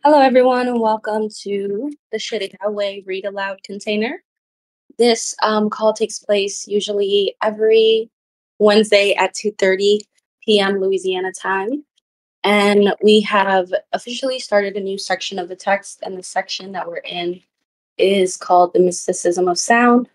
Hello, everyone, and welcome to the Shittiga Way Read Aloud container. This call takes place usually every Wednesday at 2:30 p.m. Louisiana time, and we have officially started a new section of the text. And the section that we're in is called "The Mysticism of Sound,"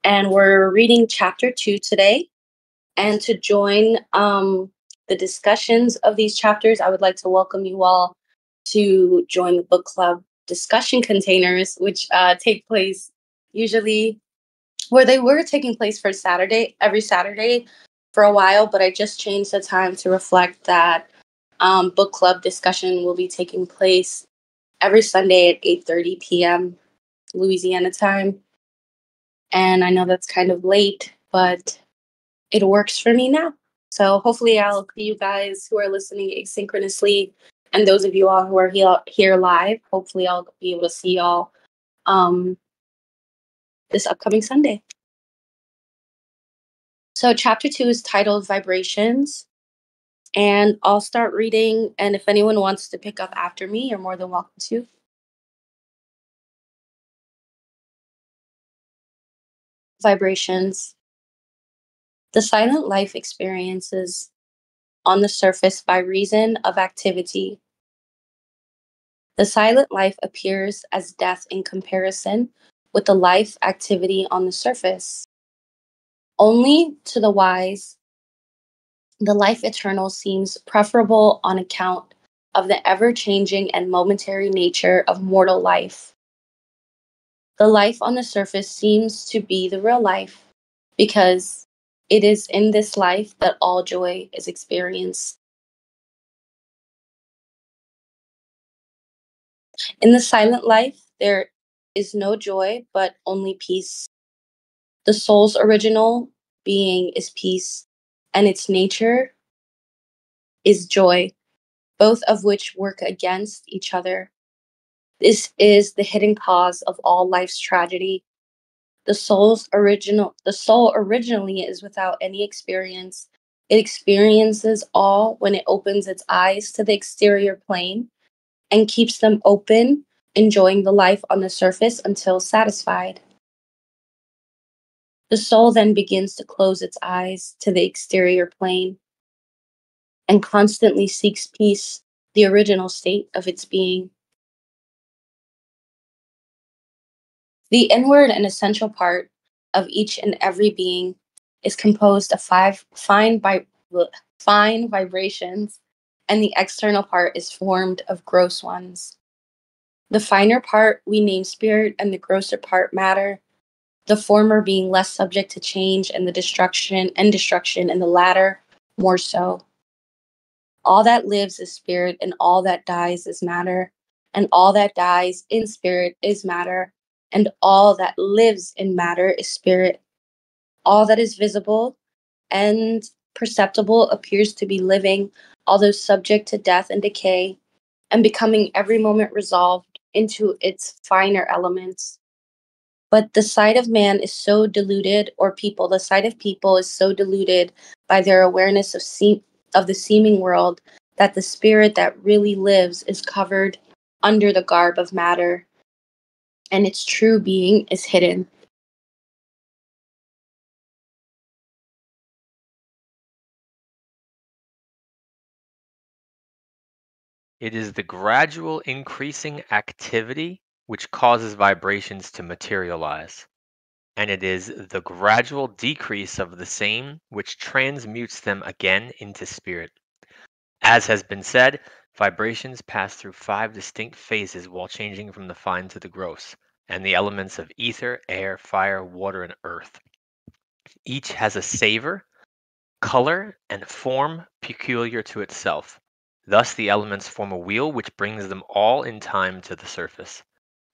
and we're reading chapter 2 today. And to join the discussions of these chapters, I would like to welcome you all to join the book club discussion containers, which take place usually where they were taking place for every Saturday for a while, but I just changed the time to reflect that book club discussion will be taking place every Sunday at 8:30 p.m. Louisiana time. And I know that's kind of late, but it works for me now. So hopefully I'll see you guys who are listening asynchronously, and those of you all who are here live, hopefully I'll be able to see y'all um, this upcoming Sunday. So chapter 2 is titled Vibrations, and I'll start reading, and if anyone wants to pick up after me, you're more than welcome to. Vibrations. The silent life experiences on the surface by reason of activity. The silent life appears as death in comparison with the life activity on the surface. Only to the wise, the life eternal seems preferable on account of the ever changing and momentary nature of mortal life. The life on the surface seems to be the real life because it is in this life that all joy is experienced. In the silent life, there is no joy, but only peace. The soul's original being is peace, and its nature is joy, both of which work against each other. This is the hidden cause of all life's tragedy. The soul originally is without any experience. It experiences all when it opens its eyes to the exterior plane and keeps them open, enjoying the life on the surface until satisfied. The soul then begins to close its eyes to the exterior plane and constantly seeks peace, the original state of its being. The inward and essential part of each and every being is composed of five fine vibrations, and the external part is formed of gross ones. The finer part we name spirit, and the grosser part matter, the former being less subject to change and the destruction, and the latter more so. All that lives is spirit, and all that dies is matter, and all that dies in spirit is matter, and all that lives in matter is spirit. All that is visible and perceptible appears to be living, although subject to death and decay, and becoming every moment resolved into its finer elements. But the sight of man is so deluded, or people, the sight of people is so deluded by their awareness of the seeming world, that the spirit that really lives is covered under the garb of matter, and its true being is hidden. It is the gradual increasing activity which causes vibrations to materialize, and it is the gradual decrease of the same which transmutes them again into spirit. As has been said, vibrations pass through 5 distinct phases while changing from the fine to the gross, and the elements of ether, air, fire, water, and earth. Each has a savor, color, and form peculiar to itself. Thus the elements form a wheel which brings them all in time to the surface.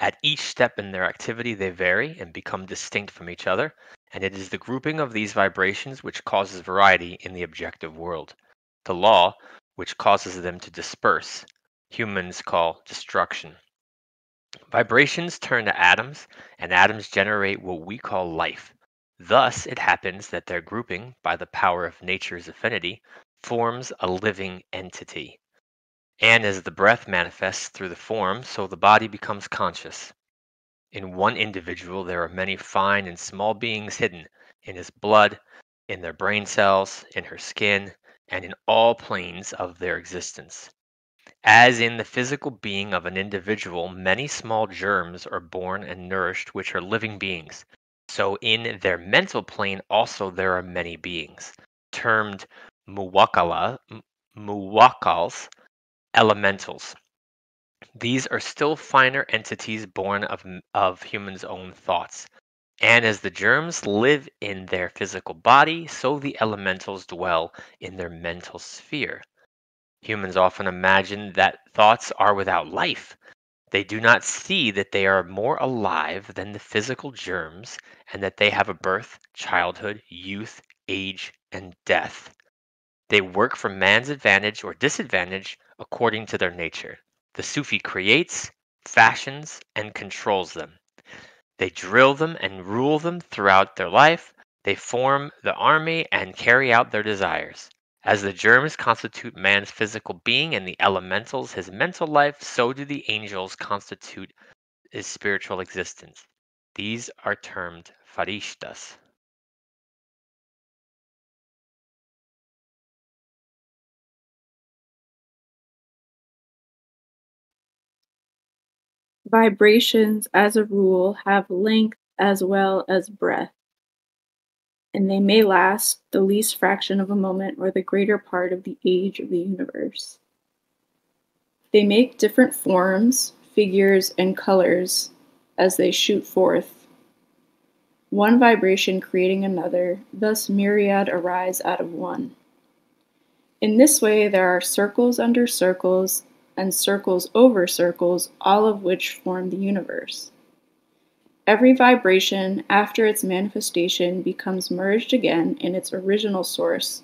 At each step in their activity they vary and become distinct from each other, and it is the grouping of these vibrations which causes variety in the objective world. The law which causes them to disperse, humans call destruction. Vibrations turn to atoms, and atoms generate what we call life. Thus it happens that their grouping, by the power of nature's affinity, forms a living entity. And as the breath manifests through the form, so the body becomes conscious. In one individual, there are many fine and small beings hidden in his blood, in their brain cells, in her skin, and in all planes of their existence. As in the physical being of an individual, many small germs are born and nourished, which are living beings. So in their mental plane also there are many beings, termed muwakkals, elementals. These are still finer entities born of humans' own thoughts. And as the germs live in their physical body, so the elementals dwell in their mental sphere. Humans often imagine that thoughts are without life. They do not see that they are more alive than the physical germs and that they have a birth, childhood, youth, age, and death. They work for man's advantage or disadvantage according to their nature. The Sufi creates, fashions, and controls them. They drill them and rule them throughout their life. They form the army and carry out their desires. As the germs constitute man's physical being and the elementals his mental life, so do the angels constitute his spiritual existence. These are termed farishtas. Vibrations, as a rule, have length as well as breadth, and they may last the least fraction of a moment or the greater part of the age of the universe. They make different forms, figures, and colors as they shoot forth, one vibration creating another, thus myriad arise out of one. In this way, there are circles under circles and circles over circles, all of which form the universe. Every vibration, after its manifestation, becomes merged again in its original source.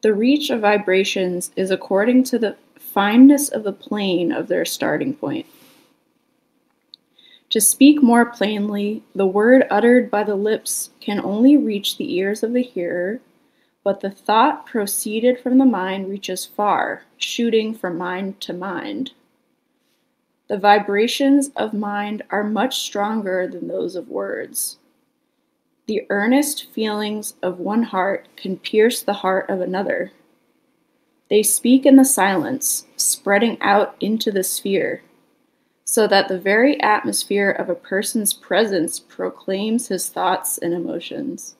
The reach of vibrations is according to the fineness of the plane of their starting point. To speak more plainly, the word uttered by the lips can only reach the ears of the hearer, but the thought proceeded from the mind reaches far, shooting from mind to mind. The vibrations of mind are much stronger than those of words. The earnest feelings of one heart can pierce the heart of another. They speak in the silence, spreading out into the sphere, so that the very atmosphere of a person's presence proclaims his thoughts and emotions.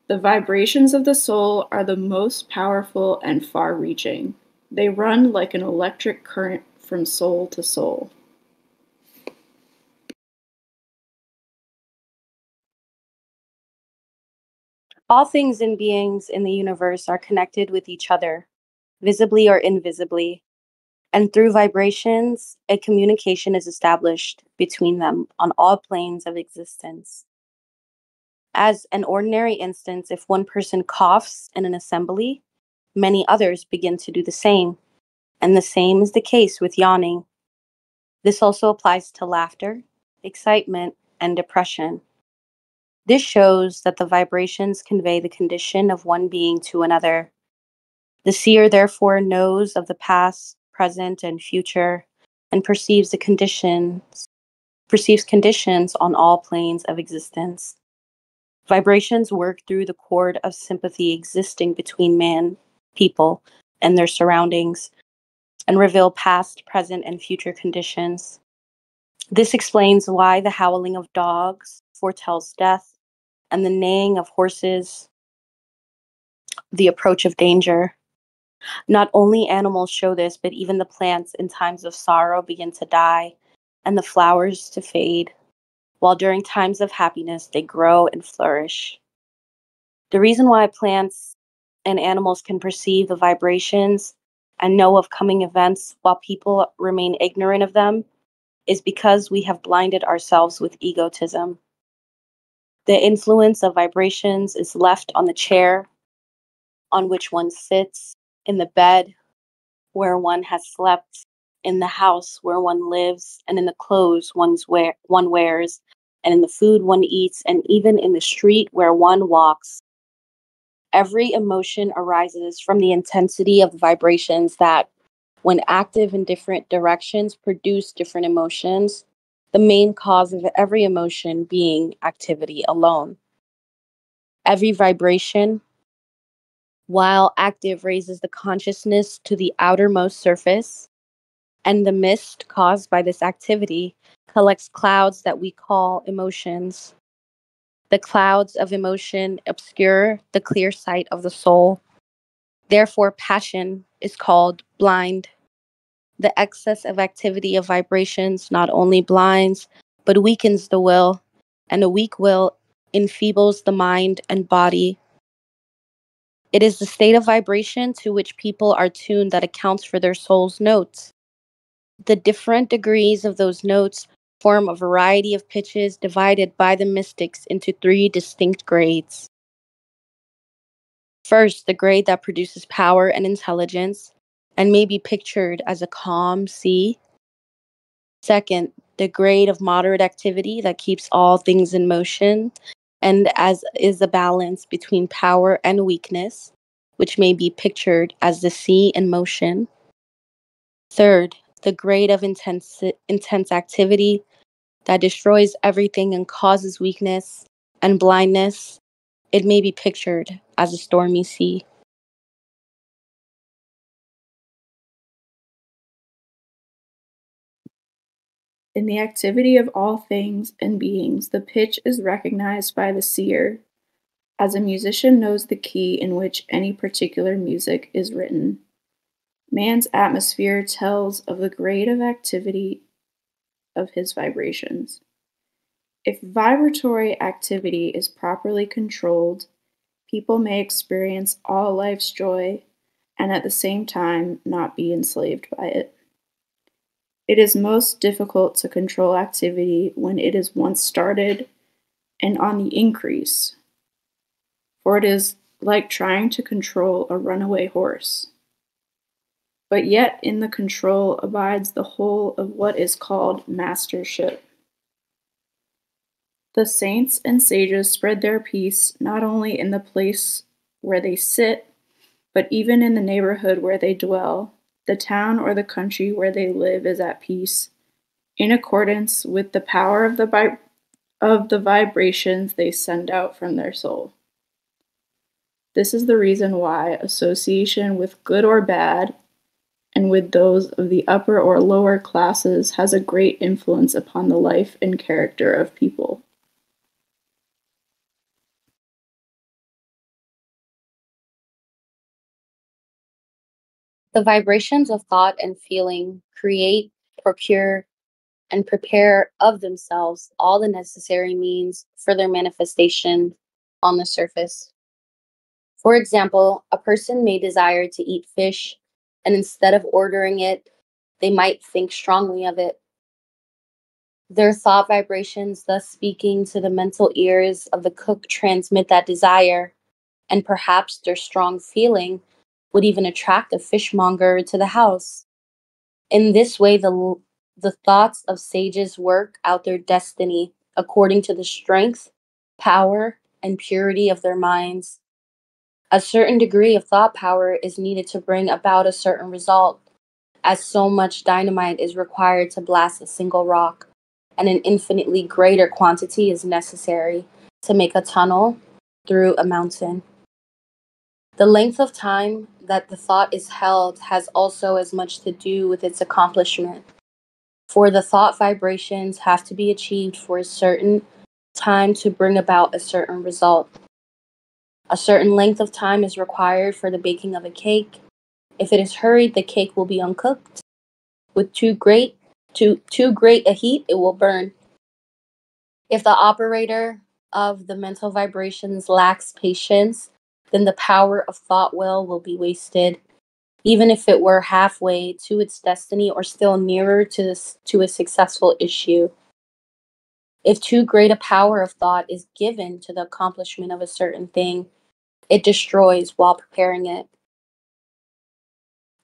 The vibrations of the soul are the most powerful and far-reaching. They run like an electric current from soul to soul. All things and beings in the universe are connected with each other, visibly or invisibly, and through vibrations, a communication is established between them on all planes of existence. As an ordinary instance, if one person coughs in an assembly, many others begin to do the same, and the same is the case with yawning. This also applies to laughter, excitement, and depression. This shows that the vibrations convey the condition of one being to another. The seer therefore knows of the past, present, and future, and perceives conditions on all planes of existence. Vibrations work through the cord of sympathy existing between man, people, and their surroundings, and reveal past, present, and future conditions. This explains why the howling of dogs foretells death, and the neighing of horses, the approach of danger. Not only animals show this, but even the plants in times of sorrow begin to die and the flowers to fade, while during times of happiness they grow and flourish. The reason why plants and animals can perceive the vibrations and know of coming events while people remain ignorant of them is because we have blinded ourselves with egotism. The influence of vibrations is left on the chair on which one sits, in the bed where one has slept, in the house where one lives, and in the clothes one wears, and in the food one eats, and even in the street where one walks. every emotion arises from the intensity of the vibrations that, when active in different directions, produce different emotions, the main cause of every emotion being activity alone. Every vibration, while active, raises the consciousness to the outermost surface, and the mist caused by this activity collects clouds that we call emotions. The clouds of emotion obscure the clear sight of the soul. Therefore, passion is called blind. The excess of activity of vibrations not only blinds, but weakens the will, and a weak will enfeebles the mind and body. It is the state of vibration to which people are tuned that accounts for their soul's notes. The different degrees of those notes form a variety of pitches divided by the mystics into three distinct grades. First, the grade that produces power and intelligence and may be pictured as a calm sea. Second, the grade of moderate activity that keeps all things in motion and as is a balance between power and weakness, which may be pictured as the sea in motion. Third, the grade of intense activity that destroys everything and causes weakness and blindness. It may be pictured as a stormy sea. In the activity of all things and beings, the pitch is recognized by the seer, as a musician knows the key in which any particular music is written. Man's atmosphere tells of the grade of activity of his vibrations. If vibratory activity is properly controlled, people may experience all life's joy and at the same time not be enslaved by it. It is most difficult to control activity when it is once started and on the increase, for it is like trying to control a runaway horse. But yet in the control abides the whole of what is called mastership. The saints and sages spread their peace not only in the place where they sit, but even in the neighborhood where they dwell. The town or the country where they live is at peace, in accordance with the power of the vibrations they send out from their soul. This is the reason why association with good or bad, and with those of the upper or lower classes, has a great influence upon the life and character of people. The vibrations of thought and feeling create, procure, and prepare of themselves all the necessary means for their manifestation on the surface. For example, a person may desire to eat fish, and instead of ordering it, they might think strongly of it. Their thought vibrations, thus speaking to the mental ears of the cook, transmit that desire, and perhaps their strong feeling would even attract a fishmonger to the house. In this way, the thoughts of sages work out their destiny according to the strength, power, and purity of their minds. A certain degree of thought power is needed to bring about a certain result, as so much dynamite is required to blast a single rock, and an infinitely greater quantity is necessary to make a tunnel through a mountain. The length of time that the thought is held has also as much to do with its accomplishment, for the thought vibrations have to be achieved for a certain time to bring about a certain result. A certain length of time is required for the baking of a cake. If it is hurried, the cake will be uncooked. With too great a heat, it will burn. If the operator of the mental vibrations lacks patience, then the power of thought will be wasted, even if it were halfway to its destiny or still nearer to a successful issue. If too great a power of thought is given to the accomplishment of a certain thing, it destroys while preparing it.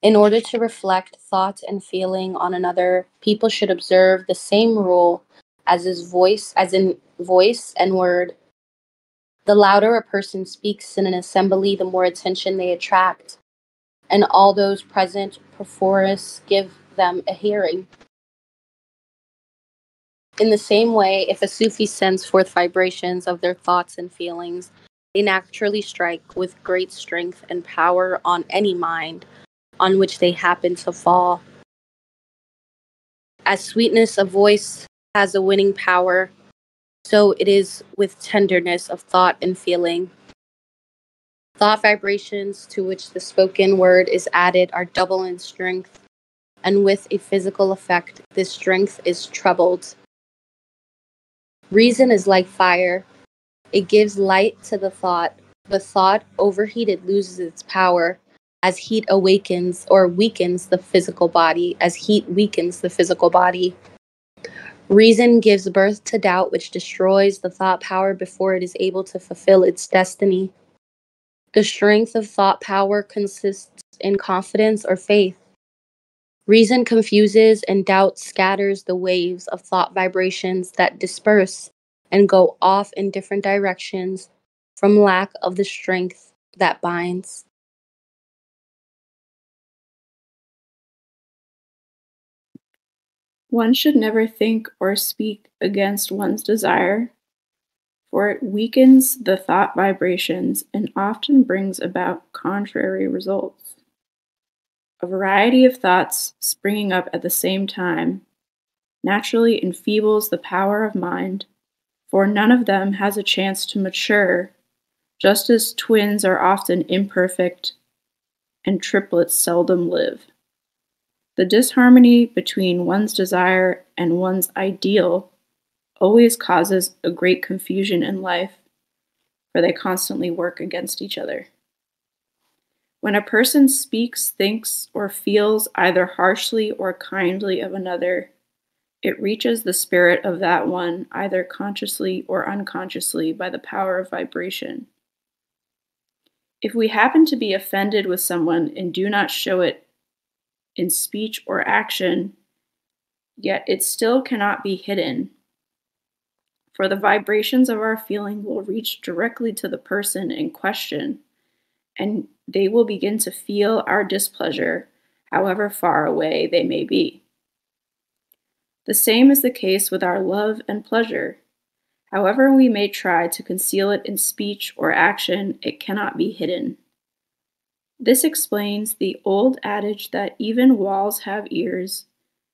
In order to reflect thought and feeling on another, people should observe the same rule as in voice and word. The louder a person speaks in an assembly, the more attention they attract, and all those present perforce give them a hearing. In the same way, if a Sufi sends forth vibrations of their thoughts and feelings, they naturally strike with great strength and power on any mind on which they happen to fall. As sweetness of voice has a winning power, so it is with tenderness of thought and feeling. Thought vibrations to which the spoken word is added are double in strength, and with a physical effect, this strength is trebled. Reason is like fire. It gives light to the thought. The thought, overheated, loses its power as heat awakens or weakens the physical body, as heat weakens the physical body. Reason gives birth to doubt, which destroys the thought power before it is able to fulfill its destiny. The strength of thought power consists in confidence or faith. Reason confuses and doubt scatters the waves of thought vibrations that disperse and go off in different directions from lack of the strength that binds. One should never think or speak against one's desire, for it weakens the thought vibrations and often brings about contrary results. A variety of thoughts springing up at the same time naturally enfeebles the power of mind, for none of them has a chance to mature, just as twins are often imperfect and triplets seldom live. The disharmony between one's desire and one's ideal always causes a great confusion in life, for they constantly work against each other. When a person speaks, thinks, or feels either harshly or kindly of another, it reaches the spirit of that one either consciously or unconsciously by the power of vibration. If we happen to be offended with someone and do not show it in speech or action, yet it still cannot be hidden, for the vibrations of our feeling will reach directly to the person in question, and they will begin to feel our displeasure, however far away they may be. The same is the case with our love and pleasure. However we may try to conceal it in speech or action, it cannot be hidden. This explains the old adage that even walls have ears,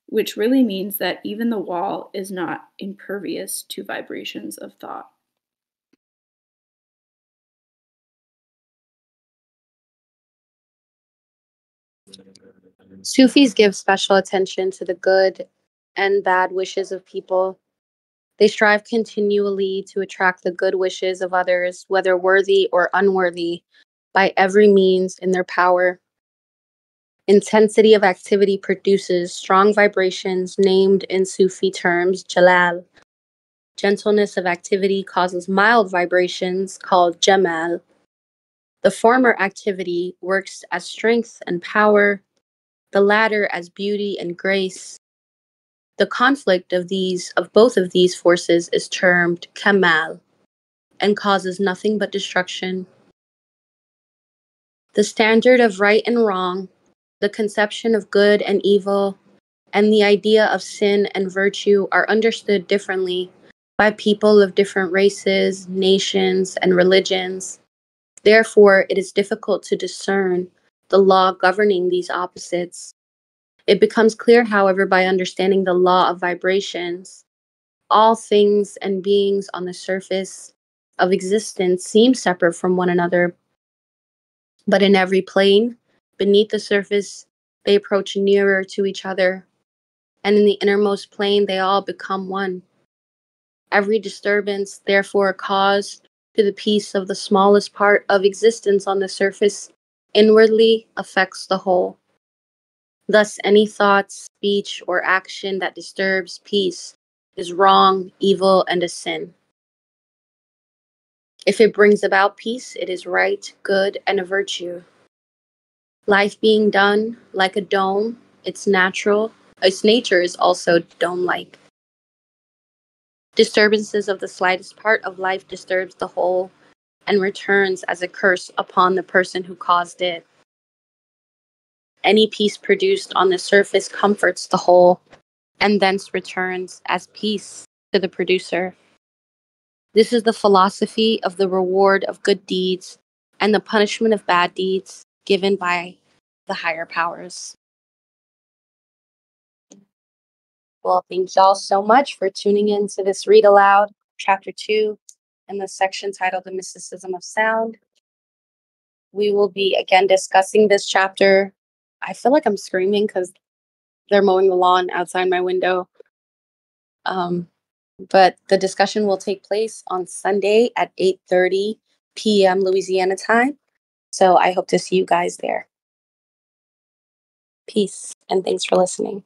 which really means that even the wall is not impervious to vibrations of thought. Sufis give special attention to the good and bad wishes of people. They strive continually to attract the good wishes of others, whether worthy or unworthy, by every means in their power. Intensity of activity produces strong vibrations named in Sufi terms jalal. Gentleness of activity causes mild vibrations called jamal. The former activity works as strength and power, the latter as beauty and grace. The conflict of both of these forces is termed kamal and causes nothing but destruction. The standard of right and wrong, the conception of good and evil, and the idea of sin and virtue are understood differently by people of different races, nations, and religions. Therefore, it is difficult to discern the law governing these opposites. It becomes clear, however, by understanding the law of vibrations. All things and beings on the surface of existence seem separate from one another, but in every plane, beneath the surface, they approach nearer to each other, and in the innermost plane, they all become one. Every disturbance, therefore, caused to the peace of the smallest part of existence on the surface inwardly affects the whole. Thus, any thought, speech, or action that disturbs peace is wrong, evil, and a sin. If it brings about peace, it is right, good, and a virtue. Life being done like a dome, its nature is also dome-like. Disturbances of the slightest part of life disturbs the whole, and returns as a curse upon the person who caused it. Any peace produced on the surface comforts the whole, and thence returns as peace to the producer. This is the philosophy of the reward of good deeds and the punishment of bad deeds given by the higher powers. Well, thank y'all so much for tuning in to this Read Aloud, Chapter 2, and the section titled The Mysticism of Sound. We will be again discussing this chapter. I feel like I'm screaming because they're mowing the lawn outside my window. But the discussion will take place on Sunday at 8:30 p.m. Louisiana time. So I hope to see you guys there. Peace, and thanks for listening.